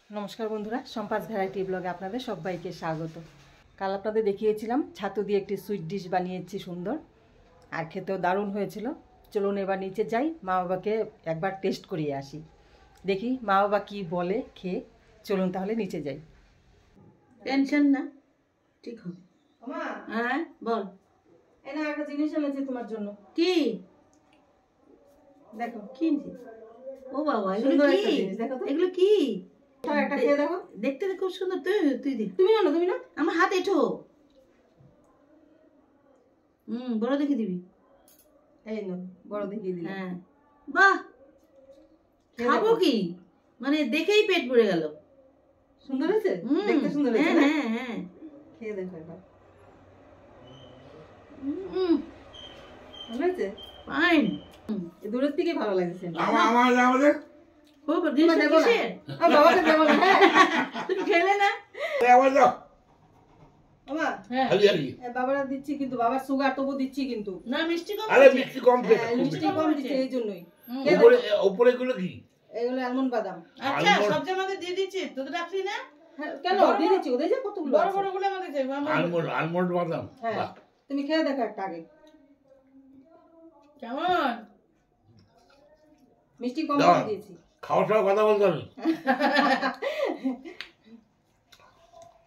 নমস্কার বন্ধুরা, সম্পাস ভ্যারাইটি ব্লগে আপনাদের সবাইকে স্বাগত। কাল আপনাদের দেখিয়েছিলাম ছাতু দিয়ে একটি সুইট ডিশ বানিয়েছি সুন্দর, আর খেতেও দারুণ হয়েছিল। চলুন এবার নিচে যাই, মা বাবাকে একবার টেস্ট করিয়ে আসি, দেখি মা বাবা কী বলে খেয়ে। চলুন তাহলে নিচে যাই। টেনশন না, ঠিক হবে। হ্যাঁ বল। না, একটা জিনিস এনেছি তোমার জন্য। কি? দেখো কি? ও বাবা, সুন্দর এগুলো একটা কি? জিনিস, দেখো তো। এগুলো কি? একটা খেয়ে দেখো। দেখতে তো খুব সুন্দর। তুই দেখ। তুমি না, তুমি না, আমার হাত এঠো। বড় দেখে দিবি। এই না, বড় দেখিয়ে দিই। হ্যাঁ, বাহ, খাবো কি? মানে দেখেই পেট ভরে গেল। সুন্দর হয়েছে, দেখতে সুন্দর হয়েছে। হ্যাঁ হ্যাঁ, খেয়ে দেখো এবার। ভালো হয়েছে, ফাইন। দূরের থেকে ভালো লাগছে। তুমি খেলে না? বাবারা দিচ্ছি কিন্তু, বাবার সুগার তবু দিচ্ছি কিন্তু। না, মিষ্টি কম। মিষ্টি কম মিষ্টি কম দিচ্ছে এই জন্যই। উপরে গুলো কি? এগুলো আলমন্ড বাদাম। আচ্ছা, সবজি আমাদের দিয়ে দিচ্ছি, তোদের রাখলি না? কেন দিয়ে দিচ্ছি? ওদের যে কতগুলো বড় বড় গুলো আমাদের চাই। আলমন্ড বাদাম। হ্যাঁ, তুমি খেয়ে দেখো একটা আগে। কেমন? মিষ্টি কম দিয়েছি। খাওয়ার সময় কথা বলতে হবে।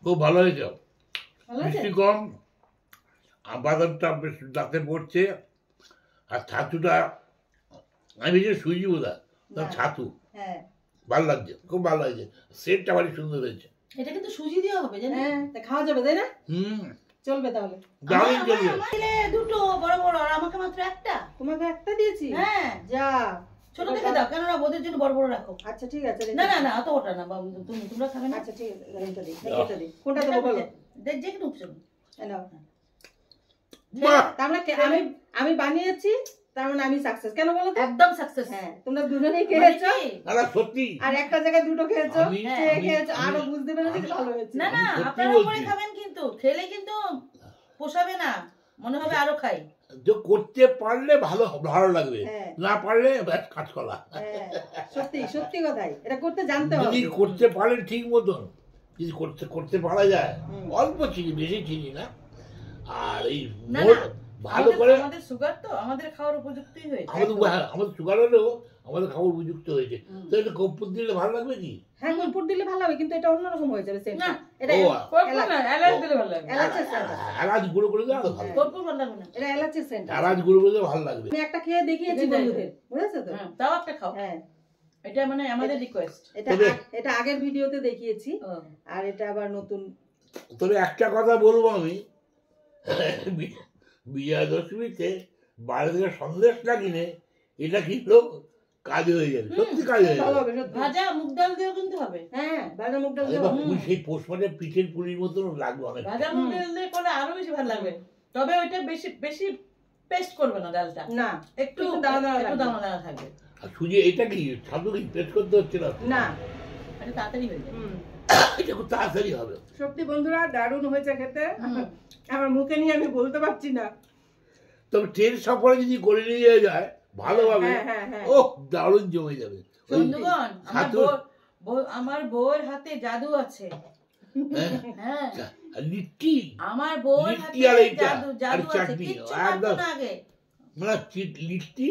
খুব ভালো হয়েছে, মিষ্টি কম, বাদামটা বেশ দাঁতে পড়ছে, আর ছাতুটা আমি ভেবেছি সুজি বোধা, ছাতু ভালো লাগছে, খুব ভালো লাগছে। সেটটা ভারী সুন্দর হয়েছে। এটা কিন্তু সুজি দেওয়া হবে, জানেন? হ্যাঁ, খাওয়া যাবে তাই না? চলবে তাহলে। দারুণ চলবে। দুটো বড় বড়, আর আমাকে মাত্র একটা। তোমাকে একটা দিয়েছি? হ্যাঁ। যা, ছোট দেখে দাও, কেননা ওদের জন্য বড় বড় রাখো। আচ্ছা ঠিক আছে। না না না, অত ওটা না, তোমরা খাবে না। আচ্ছা ঠিক আছে, এটা দিই, এটা দিই। কোনটা দেবো বলো? যে কোনো অপশন নাও। তার মানে আমি বানিয়েছি, তার মানে আমি সাকসেস। কেন বলো তো? একদম সাকসেস। হ্যাঁ, তোমরা দুজনেই খেয়েছো। আরে সত্যি, আর একটা জায়গায় দুটো খেয়েছো, খেয়েছো, আরো বুঝতে পেরেছি ভালো হয়েছে। না না, আপনারা করে খাবেন, কিন্তু খেলে কিন্তু পোষাবে না, মনে হবে আরো খাই। করতে পারলে ভালো ভালো লাগবে, না পারলে ব্যাস কাঁচকলা। সত্যি সত্যি কথাই, এটা করতে জানতে হবে। যদি করতে পারে ঠিক মতন, যদি করতে পারা যায়, অল্প চিনি, বেশি চিনি না, আর এই ভালো করে। আমাদের সুগার তো আমাদের খাওয়ার উপযুক্তই হয়েছে। আমাদের সুগার হলেও আমাদের খাওয়ার উপযুক্ত হয়েছে। তো এটা কর্পূর দিলে ভালো লাগবে কি? হ্যাঁ, কর্পূর দিলে ভালো হবে, কিন্তু এটা অন্যরকম হয়ে যাবে সেন্ট। এটা এলাচ দিলে ভালো লাগবে। এলাচের সেন্ট। এলাচ গুঁড়ো করে দিলে ভালো। কর্পূর ভালো লাগবে না, এটা এলাচের সেন্ট। এলাচ গুঁড়ো করে দিলে ভালো লাগবে। আমি একটা খেয়ে দেখিয়েছি বন্ধুদের, বুঝেছো তো? তাও একটা খাও। হ্যাঁ, এটা মানে আমাদের রিকোয়েস্ট। এটা আগের ভিডিওতে দেখিয়েছি, আর এটা আবার নতুন। তবে একটা কথা বলবো আমি, বিজয়া দশমীতে বাইরে থেকে সন্দেশ না কিনে এটা কিনলেও কাজ হয়ে যাবে, সত্যি কাজ হয়ে যাবে। ভাজা মুগ ডাল দিয়েও কিন্তু হবে। হ্যাঁ, ভাজা মুগ ডাল দিয়ে সেই পোষ মানে পিঠের পুলির মতন লাগবে অনেক। ভাজা মুগ ডাল দিয়ে করলে আরো বেশি ভালো লাগবে, তবে ওইটা বেশি বেশি পেস্ট করবে না ডালটা, না একটু দানা থাকবে। আর সুজি এটা কি ছাতু কি পেস্ট করতে হচ্ছে না? না, এটা তাড়াতাড়ি হয়ে যাবে। এটা খুব তাড়াতাড়ি হবে। সত্যি বন্ধুরা, দারুণ হয়েছে খেতে। আমার মুখে নিয়ে আমি বলতে পারছি না। তবে ট্রেন সফরে যদি করে নিয়ে যায় ভালোভাবে, ও দারুণ জমে যাবে। বন্ধুগণ, আমার বউয়ের হাতে জাদু আছে। হ্যাঁ, লিট্টি, আমার বউয়ের হাতে জাদু আছে, কিচ্ছু পারতো না আগে। মানে লিট্টি,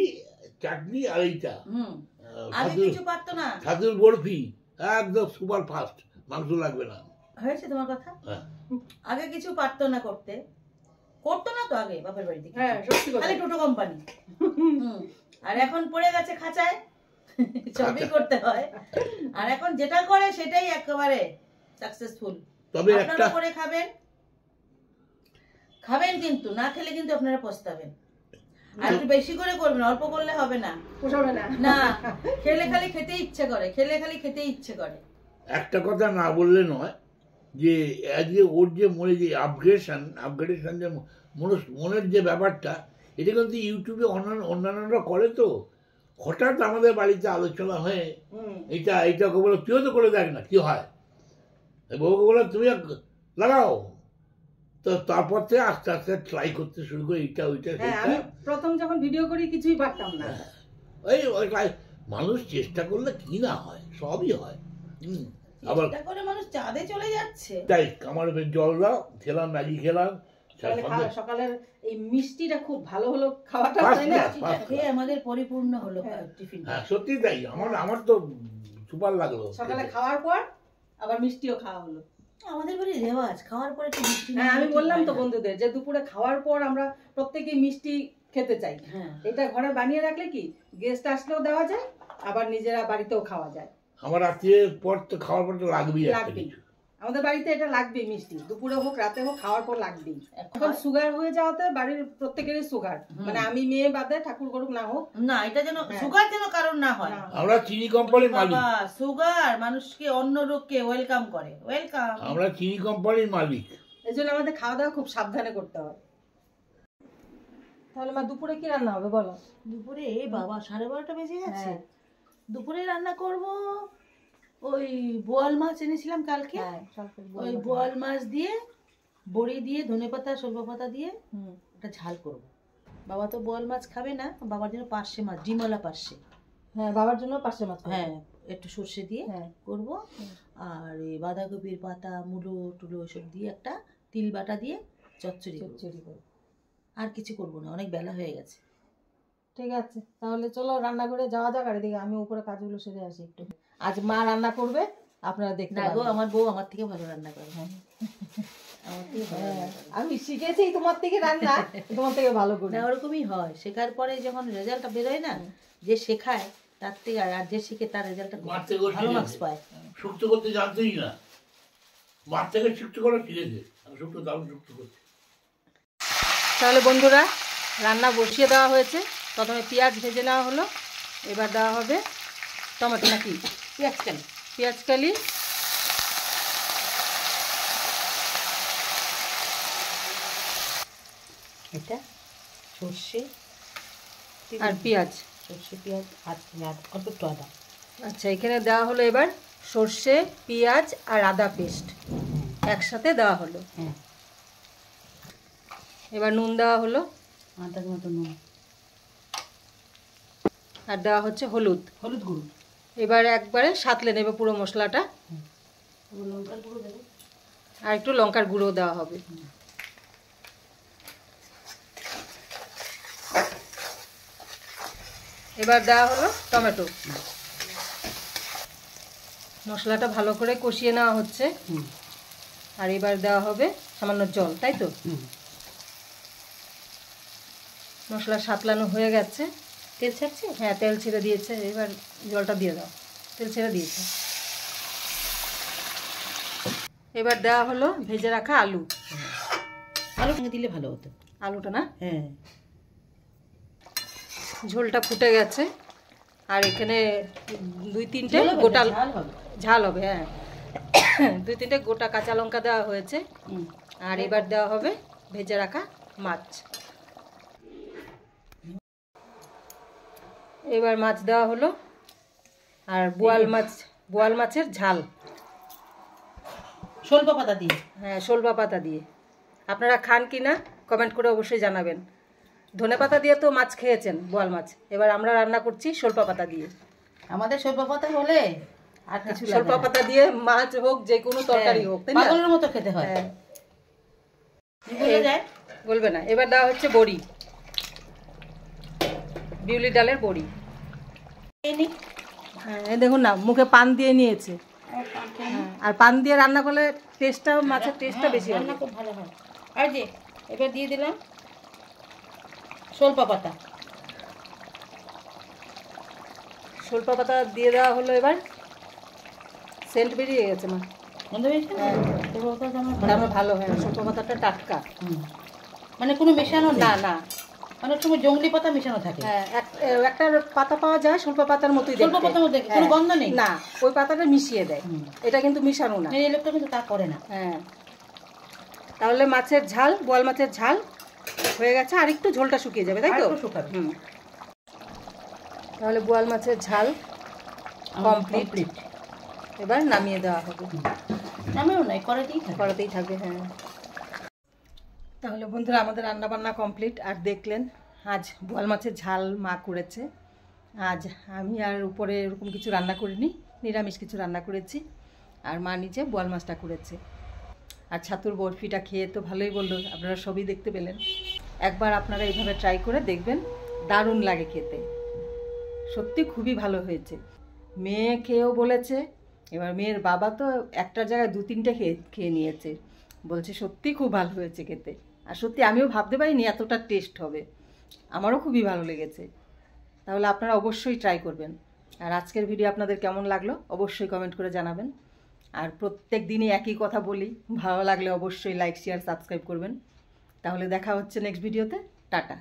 চাটনি আর এইটা আগে কিছু পারতো না। ছাতুর বরফি একদম সুপার ফাস্ট, মাংস লাগবে না। হয়েছে তোমার কথা? আগে কিছু পারতো না করতে, করতো না তো আগে বাপের বাড়িতে। হ্যাঁ, সত্যি কথা, খালি টোটো কোম্পানি। আর এখন পড়ে গেছে খাঁচায়, সবই করতে হয়। আর এখন যেটা করে সেটাই একেবারে সাকসেসফুল। তবে আপনারা করে খাবেন, কিন্তু না খেলে কিন্তু আপনারা পস্তাবেন। আর একটু বেশি করে করবেন, অল্প করলে হবে না, পোষাবে না। না, খেলে খালি খেতে ইচ্ছে করে। একটা কথা না বললে নয়, যে আজকে ওর যে মনে যে আপগ্রেডেশন যে মনের যে ব্যাপারটা, এটা কিন্তু ইউটিউবে অন্যান্যরা করে। তো হঠাৎ আমাদের বাড়িতে আলোচনা হয়ে এইটাকে বলো তুইও তো করে দেখ না কি হয়, বউকে বলো তুমি লাগাও। তো তারপর থেকে আস্তে আস্তে ট্রাই করতে শুরু করে এইটা ওইটা। প্রথম যখন ভিডিও করি কিছুই পারতাম না। ওই মানুষ চেষ্টা করলে কি না হয়, সবই হয়। আবার চেষ্টা করে মানুষ চাঁদে চলে যাচ্ছে। তাই আমার জল দাও, খেলাম, ম্যাগি খেলাম। সকালের এই মিষ্টিটা খুব ভালো হলো, খাওয়াটা First তাই না? class, first খেয়ে class। আমাদের পরিপূর্ণ হলো টিফিন। হ্যাঁ সত্যি তাই, আমার তো সুপার লাগলো। সকালে খাওয়ার পর আবার মিষ্টিও খাওয়া হলো। আমাদের বাড়ি রেওয়াজ খাওয়ার পরে একটু মিষ্টি। হ্যাঁ, আমি মিষ্টি বললাম তো হয় না। বন্ধুদের যে দুপুরে খাওয়ার পর আমরা প্রত্যেকেই মিষ্টি খেতে চাই। হ্যাঁ এটা ঘরে বানিয়ে রাখলে কি গেস্ট আসলেও দেওয়া যায়, আবার নিজেরা বাড়িতেও খাওয়া যায়। আমার রাত্রির পর তো খাওয়ার পর তো লাগবেই একটা লাগবেই। কিছু। আমাদের বাড়িতে এটা লাগবেই, মিষ্টি দুপুরে হোক রাতে হোক খাওয়ার পর লাগবেই। এখন এখন সুগার হয়ে যাওয়াতে বাড়ির প্রত্যেকেরই সুগার, মানে আমি মেয়ে বাদে ঠাকুর করুক না হোক। না, এটা যেন হ্যাঁ। সুগার যেন কারণ না হয়। না। আমরা চিনি কোম্পানির মালিক, বাবা সুগার মানুষকে অন্য রোগকে ওয়েলকাম করে। ওয়েলকাম। আমরা চিনি কোম্পানির মালিক। এই জন্য আমাদের খাওয়া দাওয়া খুব সাবধানে করতে হয়। তাহলে মা দুপুরে কি রান্না হবে বলো? দুপুরে বাবা 12:30 বেজে গেছে। হ্যাঁ। দুপুরে রান্না করব ওই বোয়াল মাছ এনেছিলাম কালকে। ওই বোয়াল মাছ দিয়ে বড়ি দিয়ে ধনেপাতা সরষে পাতা দিয়ে একটা ঝাল করব। বাবা তো বোয়াল মাছ খাবে না, বাবার জন্য পার্শে মাছ, ডিমলা পার্শে। হ্যাঁ, বাবার জন্য পার্শে মাছ। হ্যাঁ, একটু সর্ষে দিয়ে হ্যাঁ করব। আর এই বাঁধাকপির পাতা মূলো টুলো এসব দিয়ে একটা তিল বাটা দিয়ে চচ্চড়ি করব। চচ্চড়ি করব। আর কিছু করব না, অনেক বেলা হয়ে গেছে। ঠিক আছে, তাহলে চলো রান্না করে যাওয়া যাক। আর এদিকে আমি উপরে কাজগুলো সেরে আসি একটু। আজ মা রান্না করবে, আপনারা দেখতে না গো, পাবেন। আমার বউ আমার থেকে ভালো রান্না করে। আমার থেকে ভালো রান্না হ্যাঁ, করে। আমি শিখেছি তোমার থেকে রান্না, তোমার থেকে ভালো করি। না, ওরকমই হয়। শেখার পরে যখন রেজাল্টটা বেরোয় না, যে শেখায় তার থেকে আর যে শিখে তার রেজাল্টটা মার থেকে ও ভালো শিখেছে। মার্কস পায়। শুক্তো করতে জানতেই না, মার থেকে শুক্তো করা শিখেছে। শুক্তো দারুণ শুক্তো করতে। তাহলে বন্ধুরা, রান্না বসিয়ে দেওয়া হয়েছে। প্রথমে পেঁয়াজ ভেজে নেওয়া হলো, এবার দেওয়া হবে টমেটো নাকি পেঁয়াজ কালি, এটা সর্ষে আর পেঁয়াজ। সর্ষে পেঁয়াজ আর অল্প একটু আদা। আচ্ছা, এখানে দেওয়া হলো এবার সর্ষে পেঁয়াজ আর আদা পেস্ট একসাথে দেওয়া হলো। হ্যাঁ, এবার নুন দেওয়া হলো, আদার মতো নুন, আর দেওয়া হচ্ছে হলুদ। হলুদ গুঁড়ো, এবার একবারে সাঁতলে নেবে পুরো মশলাটা। লঙ্কার গুঁড়ো দেবো। আর একটু লঙ্কার গুঁড়ো দেওয়া হবে। এবার দেওয়া হলো টমেটো। মশলাটা ভালো করে কষিয়ে নেওয়া হচ্ছে। আর এবার দেওয়া হবে সামান্য জল, তাই তো? মশলা সাতলানো হয়ে গেছে। তেল ছাড়ছে? হ্যাঁ, তেল ছেড়ে দিয়েছে। এবার জলটা দিয়ে দাও। তেল ছেড়ে দিয়েছে। এবার দেওয়া হলো ভেজে রাখা আলু। আলু সঙ্গে দিলে ভালো হতো। আলুটা না, হ্যাঁ, ঝোলটা ফুটে গেছে। আর এখানে 2-3টে গোটা ঝাল হবে। ঝাল হবে। হ্যাঁ, 2-3টে গোটা কাঁচা লঙ্কা দেওয়া হয়েছে। আর এবার দেওয়া হবে ভেজে রাখা মাছ। এবার মাছ দেওয়া হলো, আর বোয়াল মাছের ঝাল। সলপা পাতা দিয়ে। হ্যাঁ, শোলপা পাতা দিয়ে। আপনারা খান কি না কমেন্ট করে অবশ্যই জানাবেন। ধনেপাতা দিয়ে তো মাছ খেয়েছেন, বোয়াল মাছ। এবার আমরা রান্না করছি শোলপা পাতা দিয়ে। আমাদের সলপা পাতা হলে আর কিছু লাগে শোলপা না। পাতা দিয়ে মাছ হোক, যে কোনো তরকারি হোক, তাই না? পাগলের মতো খেতে হয়। হ্যাঁ, বলে যায় বলবে না। এবার দেওয়া হচ্ছে বড়ি, বিউলি ডালের বড়ি। হ্যাঁ, এই দেখুন না, মুখে পান দিয়ে নিয়েছে। হ্যাঁ, আর পান দিয়ে রান্না করলে টেস্টটা, মাছের টেস্টটা বেশি হবে। রান্না খুব ভালো হয়। আর যে এবার দিয়ে দিলাম সলপা পাতা। শোলপা পাতা দিয়ে দেওয়া হলো। এবার সেন্ট বেরিয়ে গেছে মা। গন্ধ বেশি না? সলপা পাতা যেন মানে আমার ভালো হয়, শোলপা পাতাটা টাটকা। মানে কোনো মেশানো না নেই। না, অনেক সময় জংলি পাতা মেশানো থাকে। হ্যাঁ, একটা পাতা পাওয়া যায় শোলপা পাতার মতোই সলপা দেখতে। পাতার মধ্যে কোনো গন্ধ নেই। না, ওই পাতাটা মিশিয়ে দেয়। এটা কিন্তু মিশানো না। এই লোকটা কিন্তু তা করে না। হ্যাঁ, তাহলে মাছের ঝাল, বোয়াল মাছের ঝাল হয়ে গেছে। আর একটু ঝোলটা শুকিয়ে যাবে, তাই তো? আরেকটু শুকাবে। তাহলে বোয়াল মাছের ঝাল কমপ্লিট। এবার নামিয়ে দেওয়া হবে। নামেও নাই, করাতেই থাকে। করাতেই থাকবে। হ্যাঁ, তাহলে বন্ধুরা, আমাদের রান্না বান্না কমপ্লিট। আর দেখলেন আজ বোয়াল মাছের ঝাল মা করেছে। আজ আমি আর উপরে এরকম কিছু রান্না করিনি, নিরামিষ কিছু রান্না করেছি। আর মা নিচে বোয়াল মাছটা করেছে। আর ছাতুর বরফিটা খেয়ে তো ভালোই বললো, আপনারা সবই দেখতে পেলেন। একবার আপনারা এইভাবে ট্রাই করে দেখবেন, দারুণ লাগে খেতে, সত্যি খুবই ভালো হয়েছে। মেয়ে খেয়েও বলেছে, এবার মেয়ের বাবা তো একটা জায়গায় 2-3টে খেয়ে নিয়েছে, বলছে সত্যি খুব ভালো হয়েছে খেতে। আর সত্যি আমিও ভাবতে পারিনি এতটা টেস্ট হবে, আমারও খুবই ভালো লেগেছে। তাহলে আপনারা অবশ্যই ট্রাই করবেন। আর আজকের ভিডিও আপনাদের কেমন লাগলো অবশ্যই কমেন্ট করে জানাবেন। আর প্রত্যেক দিনই একই কথা বলি, ভালো লাগলে অবশ্যই লাইক, শেয়ার, সাবস্ক্রাইব করবেন। তাহলে দেখা হচ্ছে নেক্সট ভিডিওতে। টাটা।